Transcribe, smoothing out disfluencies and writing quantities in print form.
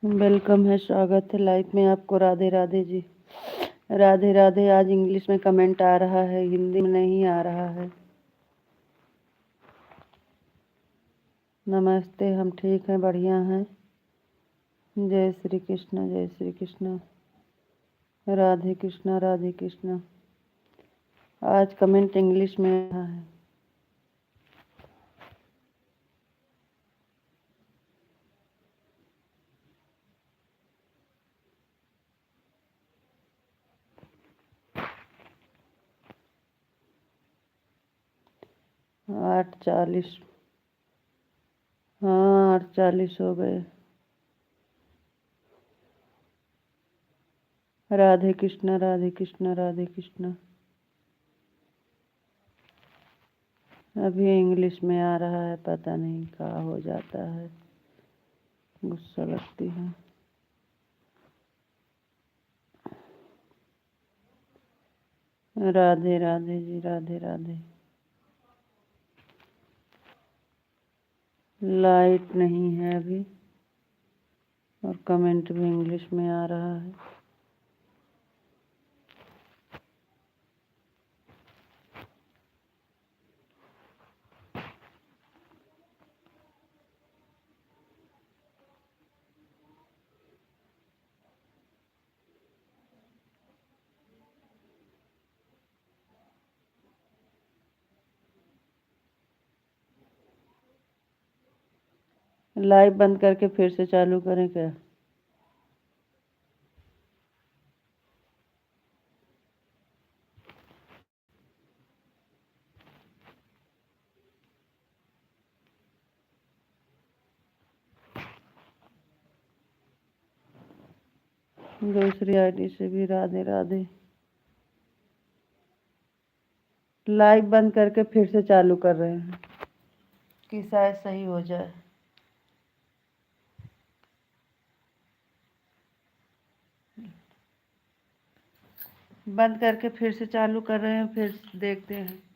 Welcome है, स्वागत है लाइफ में आपको। राधे राधे जी, राधे राधे। आज इंग्लिश में कमेंट आ रहा है, हिंदी में नहीं आ रहा है। नमस्ते, हम ठीक हैं, बढ़िया हैं। जय श्री कृष्ण, जय श्री कृष्ण। राधे कृष्णा, राधे कृष्णा। आज कमेंट इंग्लिश में आ रहा है। आठ 40। हाँ, 8:40 हो गए। राधे कृष्णा, राधे कृष्णा, राधे कृष्णा। अभी इंग्लिश में आ रहा है, पता नहीं क्या हो जाता है, गुस्सा लगती है। राधे राधे जी, राधे राधे। लाइट नहीं है अभी, और कमेंट भी इंग्लिश में आ रहा है। लाइव बंद करके फिर से चालू करें क्या? दूसरी आईडी से भी राधे राधे। लाइव बंद करके फिर से चालू कर रहे हैं कि शायद सही हो जाए। बंद करके फिर से चालू कर रहे हैं, फिर देखते हैं।